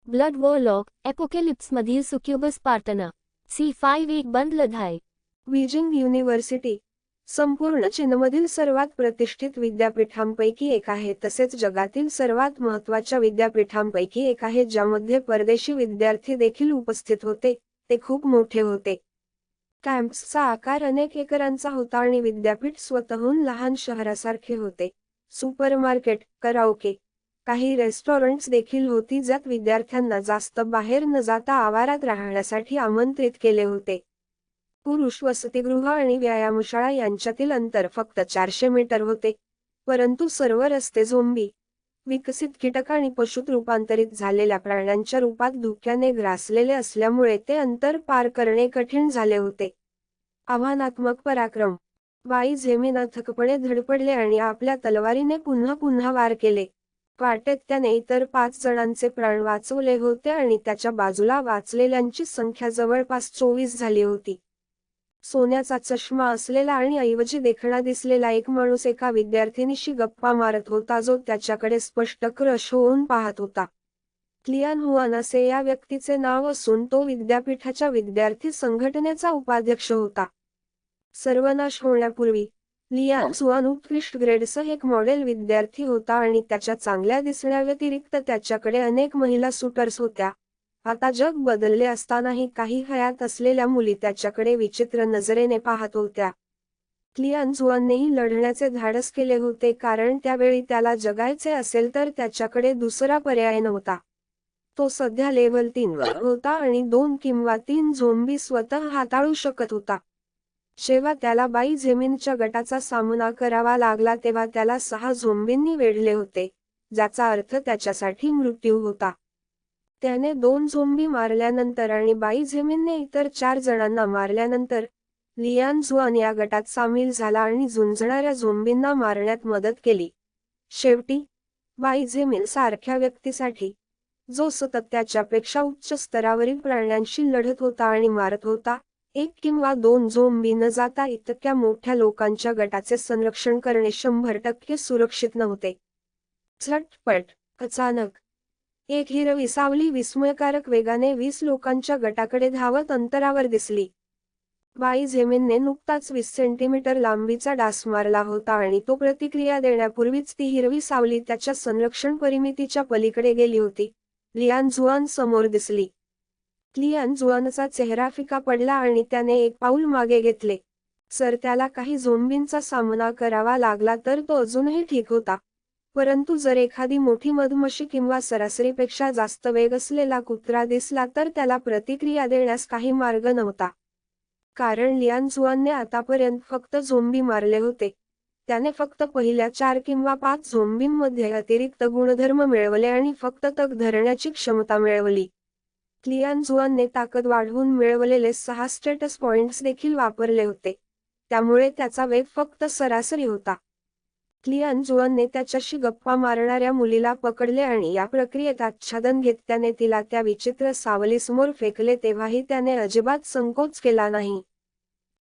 Blood warlock एपोकॅलिप्समधील सुक्युबस partner C5 एक बंद लढाई. बीजिंग युनिव्हर्सिटी संपूर्ण चीनमधील सर्वात प्रतिष्ठित विद्यापीठांपैकी एक आहे, तसेच जगातील सर्वात महत्त्वाच्या विद्यापीठांपैकी एक आहे ज्यामध्ये परदेशी विद्यार्थी देखील उपस्थित होते. ते खूप मोठे होते. कॅम्पसचा आकार अनेक एकरांचा होता आणि विद्यापीठ स्वतःहून लहान शहरासारखे होते. सुपरमार्केट, कराओके, काही रेस्टॉरंट्स देखील होती ज्यात विद्यार्थ्यांना जास्त बाहेर न जाता आवारात राहण्यासाठी आमंत्रित केले होते. पुरुष वसतिगृह आणि व्यायामशाळा यांच्यातील अंतर फक्त 400 मीटर होते. परंतु सर्व रस्ते झोंबी, विकसित कीटक आणि पशुत रूपांतरित झालेल्या प्राण्यांच्या रूपात धुक्याने ग्रासलेले असल्यामुळे ते अंतर पार करणे कठीण झाले होते. आव्हानात्मक पराक्रम. वाई झेमिन अथकपणे धडपडले आणि आपल्या तलवारीने पुन्हा पुन्हा वार केले. वाटेत त्याने इतर 5 जणांचे प्राण वाचवले होते आणि त्याच्या बाजूला वाचलेल्यांची संख्या जवळपास 24 झाली होती. सोन्याचा चष्मा असलेला आणि ऐवजी देखणा दिसलेला एक माणूस एका विद्यार्थिनीशी गप्पा मारत होता जो त्याच्याकडे स्पष्ट क्रश होऊन पाहत होता. लियान हुआन असे या व्यक्तीचे नाव असून तो विद्यापीठाच्या विद्यार्थी संघटनेचा उपाध्यक्ष होता. सर्वनाश होण्यापूर्वी लियान हुआन उत्कृष्ट ग्रेडसह एक मॉडेल विद्यार्थी होता आणि त्याच्या चांगल्या दिसण्याव्यतिरिक्त त्याच्याकडे अनेक महिला शूटर्स होत्या. आता जग बदलले असतानाही काही हयात असलेल्या मुली त्याच्याकडे विचित्र नजरेने पाहत होत्या. लियान हुआननेही लढण्याचे धाडस केले होते कारण त्यावेळी त्याला जगायचे असेल तर त्याच्याकडे दुसरा पर्याय नव्हता. तो सध्या लेव्हल 3 वर होता आणि 2 किंवा 3 झोंबी स्वतः हाताळू शकत होता. जेव्हा त्याला बाई झेमिनच्या गटाचा सामना करावा लागला तेव्हा त्याला 6 झोंबींनी वेढले होते, ज्याचा अर्थ त्याच्यासाठी मृत्यू होता. त्याने 2 झोंबी मारल्यानंतर आणि बाई झेमिनने इतर 4 जणांना मारल्यानंतर लियान हुआन या गटात सामील झाला आणि झुंजणाऱ्या झोंबींना मारण्यात मदत केली. शेवटी बाई झेमिन सारख्या व्यक्तीसाठी, जो सतत त्याच्यापेक्षा उच्च स्तरावरील प्राण्यांशी लढत होता आणि मारत होता, 1 किंवा 2 झोंबी न जाता इतक्या मोठ्या लोकांच्या गटाचे संरक्षण करणे 100% सुरक्षित नव्हते. झटपट, अचानक, एक हिरवी सावली विस्मयकारक वेगाने 20 लोकांच्या गटाकडे धावत अंतरावर दिसली. बाई झेमिनने नुकताच 20 सेंटीमीटर लांबीचा डास मारला होता आणि तो प्रतिक्रिया देण्यापूर्वीच ती हिरवी सावली त्याच्या संरक्षण परिमितीच्या पलीकडे गेली होती. लियान हुआन समोर दिसली. लियान हुआनचा चेहरा फिका पडला आणि त्याने एक पाऊल मागे घेतले. जर त्याला काही झोंबींचा सामना करावा लागला तर तो अजूनही ठीक होता. परंतु जर एखादी मोठी मधमाशी किंवा सरासरीपेक्षा जास्त वेग असलेला कुत्रा दिसला तर त्याला प्रतिक्रिया देण्यास काही मार्ग नव्हता. कारण लियान हुआनने आतापर्यंत फक्त झोंबी मारले होते. त्याने फक्त पहिल्या 4 किंवा 5 झोंबींमध्ये अतिरिक्त गुणधर्म मिळवले आणि फक्त तग धरण्याची क्षमता मिळवली. लियान हुआनने ताकद वाढवून मिळवलेले 6 स्टेटस पॉइंट्स देखील वापरले होते, त्यामुळे त्याचा वेग फक्त सरासरी होता. लियान हुआनने त्याच्याशी गप्पा मारणाऱ्या मुलीला पकडले आणि या प्रक्रियेत आच्छादन घेत त्याने तिला त्या विचित्र सावलीसमोर फेकले तेव्हाही त्याने अजिबात संकोच केला नाही.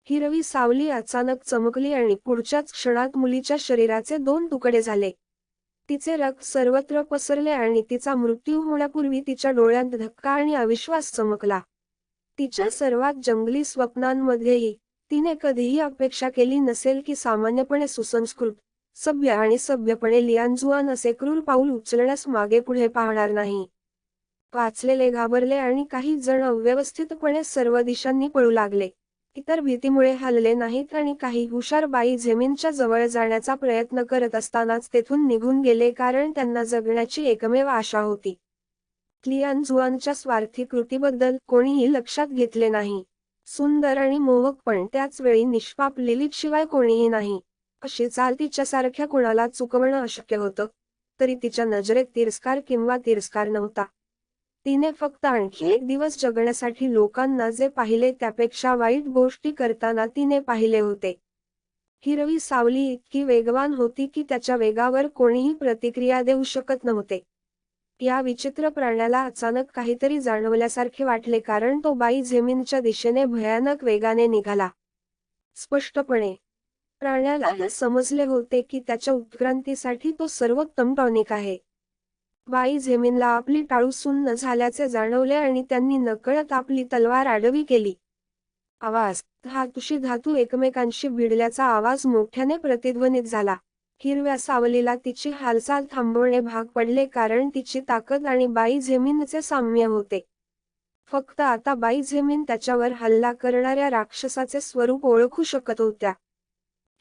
हिरवी सावली अचानक चमकली आणि पुढच्याच क्षणात मुलीच्या शरीराचे 2 तुकडे झाले. तिचे रक्त सर्वत्र पसरले आणि तिचा मृत्यू होण्यापूर्वी तिच्या डोळ्यात धक्का आणि अविश्वास चमकला. तिच्या सर्वात जंगली स्वप्नांमध्येही तिने कधीही अपेक्षा केली नसेल की सामान्यपणे सुसंस्कृत, सभ्य आणि सभ्यपणे लियान हुआन असे क्रूर पाऊल उचलण्यास मागे पुढे पाहणार नाही. वाचलेले घाबरले आणि काही जण अव्यवस्थितपणे सर्व दिशांनी पळू लागले. इतर भीतीमुळे हलले नाहीत आणि काही हुशार बाई झेमिनच्या जवळ जाण्याचा प्रयत्न करत असतानाच तेथून निघून गेले कारण त्यांना जगण्याची एकमेव आशा होती. लियान हुआनच्या स्वार्थी कृतीबद्दल कोणीही लक्षात घेतले नाही. सुंदर आणि मोहक पण त्याच वेळी निष्पाप लिलितशिवाय कोणीही नाही, अशी चाल तिच्यासारख्या कुणाला चुकवणं अशक्य होतं. तरी तिच्या नजरेत तिरस्कार किंवा तिरस्कार नव्हता. तिने फक्त आणखी एक दिवस जगण्यासाठी लोकांना जे पाहिले त्यापेक्षा वाईट गोष्टी करताना तिने पाहिले होते. हिरवी सावली इतकी वेगवान होती की त्याच्या वेगावर कोणीही प्रतिक्रिया देऊ शकत नव्हते. या विचित्र प्राण्याला अचानक काहीतरी जाणवल्यासारखे वाटले कारण तो बाई झेमिनच्या दिशेने भयानक वेगाने निघाला. स्पष्टपणे प्राण्याला समजले होते की त्याच्या उत्क्रांतीसाठी तो सर्वोत्तम टॉनिक आहे. बाई झेमिनला आपली टाळू सुन्न झाल्याचे जाणवले आणि त्यांनी नकळत आपली तलवार आडवी केली. आवाज, धातूशी धातू एकमेकांशी भिडल्याचा आवाज मोठ्याने प्रतिध्वनित झाला. हिरव्या सावलीला तिची हालचाल थांबवणे भाग पडले कारण तिची ताकद आणि बाई झेमिनचे साम्य होते. फक्त आता बाई झेमिन त्याच्यावर हल्ला करणाऱ्या राक्षसाचे स्वरूप ओळखू शकत होत्या.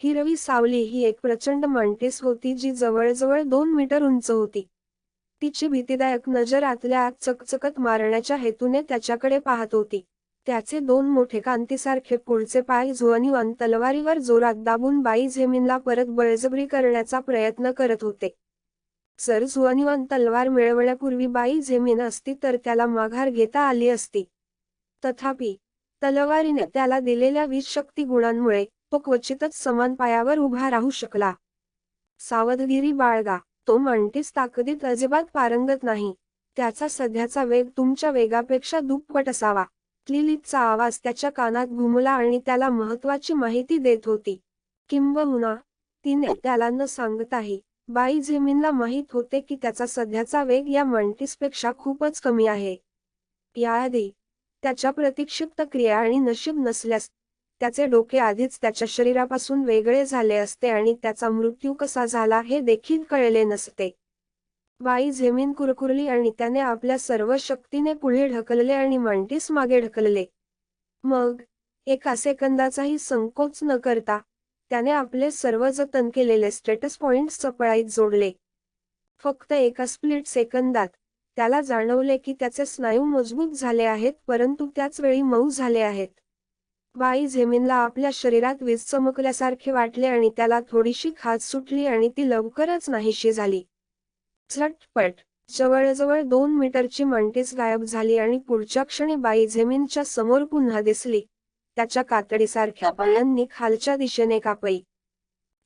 हिरवी सावली ही एक प्रचंड मांटीस होती जी जवळजवळ 2 मीटर उंच होती. तिची भीतीदायक नजर आतल्या आत चकचकत मारण्याच्या हेतूने त्याच्याकडे पाहत होती. त्याचे 2 मोठे कांतीसारखे पुढचे पाय झुआनयुआन तलवारीवर जोरात दाबून बाई झेमिनला परत बळजबरी करण्याचा प्रयत्न करत होते. जर झुआनयुआन तलवार मिळवण्यापूर्वी बाई झेमिन असती तर त्याला माघार घेता आली असती. तथापि, तलवारीने त्याला दिलेल्या विषशक्ती गुणांमुळे तो क्वचितच समान पायावर उभा राहू शकला. सावधगिरी बाळगा, तो मांटीस ताकदीत अजिबात पारंगत नाही. त्याचा सध्याचा वेग तुमच्या वेगापेक्षा दुप्पट असावा. लिलीचा आवाज त्याच्या कानात घुमला आणि त्याला महत्वाची माहिती देत होती. किंबहुना, तिने त्याला न सांगताही, बाई झेमिनला माहीत होते की त्याचा सध्याचा वेग या मांटीसपेक्षा खूपच कमी आहे. याआधी, त्याच्या प्रतिक्षिप्त क्रिया आणि नशीब नसल्यास, त्याचे डोके आधीच त्याच्या शरीरापासून वेगळे झाले असते आणि त्याचा मृत्यू कसा झाला हे देखील कळले नसते. बाई झेमिन कुरकुरली आणि त्याने आपल्या सर्व शक्तीने पुढे ढकलले आणि मांटीस मागे ढकलले. मग, एका सेकंदाचाही संकोच न करता, त्याने आपले सर्व जतन केलेले स्टेटस पॉइंट्स चपळाईत जोडले. फक्त एका स्प्लिट सेकंदात, त्याला जाणवले की त्याचे स्नायू मजबूत झाले आहेत परंतु त्याच वेळी मऊ झाले आहेत. बाई झेमिनला आपल्या शरीरात वीज चमकल्यासारखे वाटले आणि त्याला थोडीशी खाज सुटली आणि ती लवकरच नाहीशी झाली. झटपट, जवळजवळ 2 मीटरची मांटीस गायब झाली आणि पुढच्या क्षणी बाई झेमिनच्या समोर पुन्हा दिसली. त्याच्या कातडीसारख्या पायांनी खालच्या दिशेने कापली.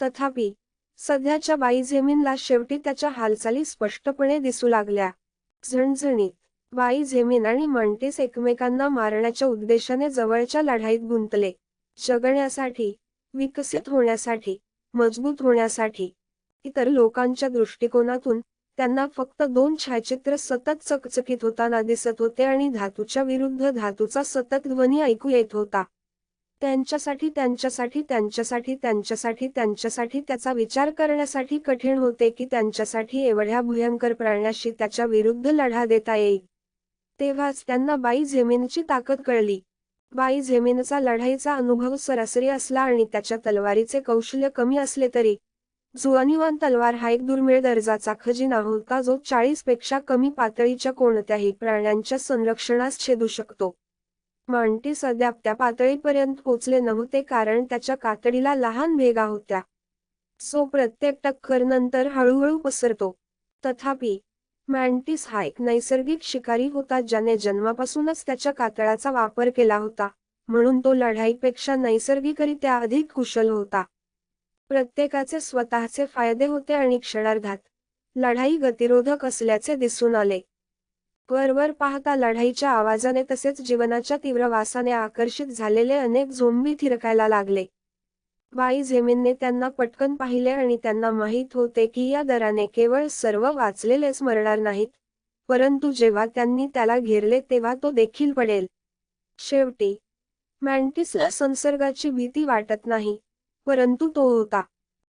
तथापि, सध्याच्या बाई झेमिनला शेवटी त्याच्या हालचाली स्पष्टपणे दिसू लागल्या. झणझणीत, बाई झेमिन आणि मांटीस एकमेकांना मारण्याच्या उद्देशाने जवळच्या लढाईत गुंतले. जगण्यासाठी, विकसित होण्यासाठी, मजबूत होण्यासाठी. इतर लोकांच्या दृष्टिकोनातून, त्यांना फक्त 2 छायाचित्र सतत चकचकीत होताना दिसत होते आणि धातूच्या विरुद्ध धातूचा सतत ध्वनी ऐकू येत होता. त्यांच्यासाठी त्याचा विचार करण्यासाठी कठीण होते की त्यांच्यासाठी एवढ्या भयंकर प्राण्याशी त्याच्या विरुद्ध लढा देता येईल. तेव्हाच त्यांना बाई झेमिनची ताकद कळली. बाई झेमिनचा लढाईचा अनुभव सरासरी असला आणि त्याच्या तलवारीचे कौशल्य कमी असले तरी, झुआनयुआन तलवार हा एक दुर्मिळ दर्जाचा खजिना होता जो 40 पेक्षा कमी पातळीच्या कोणत्याही प्राण्यांच्या संरक्षणास छेदू शकतो. मांटीस अद्याप त्या पातळीपर्यंत पोचले नव्हते कारण त्याच्या कातडीला लहान भेगा होत्या. सो प्रत्येक टक्कर नंतर हळूहळू पसरतो. तथापि, मांटीस हा एक नैसर्गिक शिकारी होता ज्याने जन्मापासूनच त्याच्या कातळाचा वापर केला होता, म्हणून तो लढाईपेक्षा नैसर्गिकरित्या अधिक कुशल होता. प्रत्येकाचे स्वतःचे फायदे होते आणि क्षणार्धात, लढाई गतिरोधक असल्याचे दिसून आले. वरवर पाहता लढाईच्या आवाजाने तसेच जीवनाच्या तीव्र वासाने आकर्षित झालेले अनेक झोंबी थिरकायला लागले. बाई झेमिनने त्यांना पटकन पाहिले आणि त्यांना माहीत होते की या दराने केवळ सर्व वाचलेलेच मरणार नाहीत, परंतु जेव्हा त्यांनी त्याला घेरले तेव्हा तो देखील पडेल. शेवटी, मॅन्टिसला संसर्गाची भीती वाटत नाही, परंतु तो होता.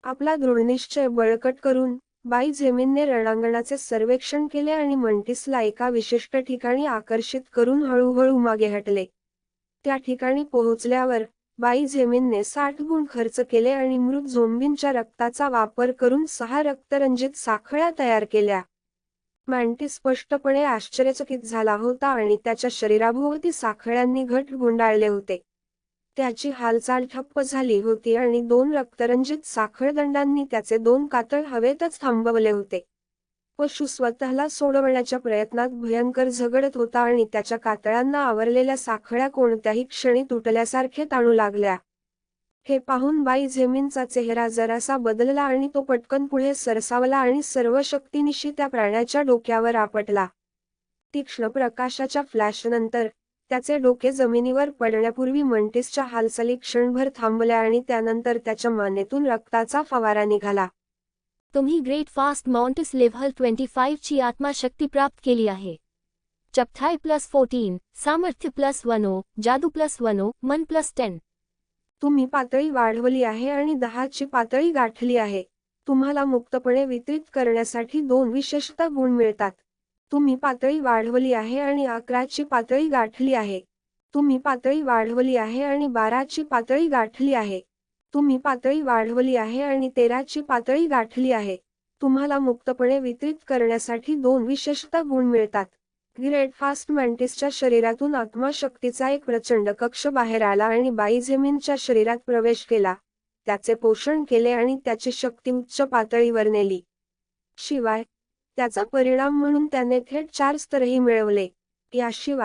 आपला दृढनिश्चय बळकट करून, बाई झेमिनने रणांगणाचे सर्वेक्षण केले आणि मॅन्टिसला एका विशिष्ट ठिकाणी आकर्षित करून हळूहळू मागे हटले. त्या ठिकाणी पोहोचल्यावर, बाई झेमिनने 60 गुण खर्च केले आणि मृत झोंबींच्या रक्ताचा वापर करून 6 रक्तरंजित साखळ्या तयार केल्या. मॅन्टिस स्पष्टपणे आश्चर्यचकित झाला होता आणि त्याच्या शरीराभोवती साखळ्यांनी घट गुंडाळले होते. त्याची हालचाल ठप्प झाली होती आणि 2 रक्तरंजित साखळदंडांनी त्याचे 2 कातळ हवेतच थांबवले होते. पशु स्वतःला सोडवण्याच्या प्रयत्नात भयंकर झगडत होता आणि त्याच्या कातळांना आवरलेल्या साखळ्या कोणत्याही क्षणी तुटल्यासारखे ताणू लागल्या. हे पाहून बाई झेमिनचा चेहरा जरासा बदलला आणि तो पटकन पुढे सरसावला आणि सर्व शक्तीनिशी त्या प्राण्याच्या डोक्यावर आपटला. तीक्ष्ण प्रकाशाच्या फ्लॅशनंतर, त्याचे डोके जमिनीवर पडण्यापूर्वी मॅन्टिसच्या हालचाली क्षणभर थांबल्या आणि त्यानंतर त्याच्या मानेतून रक्ताचा फवारा निघाला. तुम्ही ग्रेट फास्ट माउंटेस लेव्हल 25 ची आत्माशक्ती प्राप्त केली आहे. चपथाई +14, सामर्थ्य +10, जादू +10, मन +10. तुम्ही पातळी वाढवली आहे आणि 10 ची पातळी गाठली आहे. तुम्हाला मुक्तपणे वितरित करण्यासाठी 2 विशेषता गुण मिळतात. तुम्ही पातळी वाढवली आहे आणि 11 ची पातळी गाठली आहे. तुम्ही पातळी वाढवली आहे आणि 12 ची पातळी गाठली आहे. तुम्ही पातळी वाढवली आहे आणि 13 ची पातळी गाठली आहे. तुम्हाला मुक्तपणे वितरित करण्यासाठी 2 विशेषता गुण मिळतात. ग्रेट फास्ट मॅन्टिसच्या शरीरातून आत्मशक्तीचा एक प्रचंड कक्ष बाहेर आला आणि बाईझेमिनच्या शरीरात प्रवेश केला. त्याचे पोषण केले आणि त्याची शक्ती उच्च पातळीवर नेली. शिवाय त्याचा परिणाम म्हणून त्याने थेट 4 स्तरही मिळवले. याशिवाय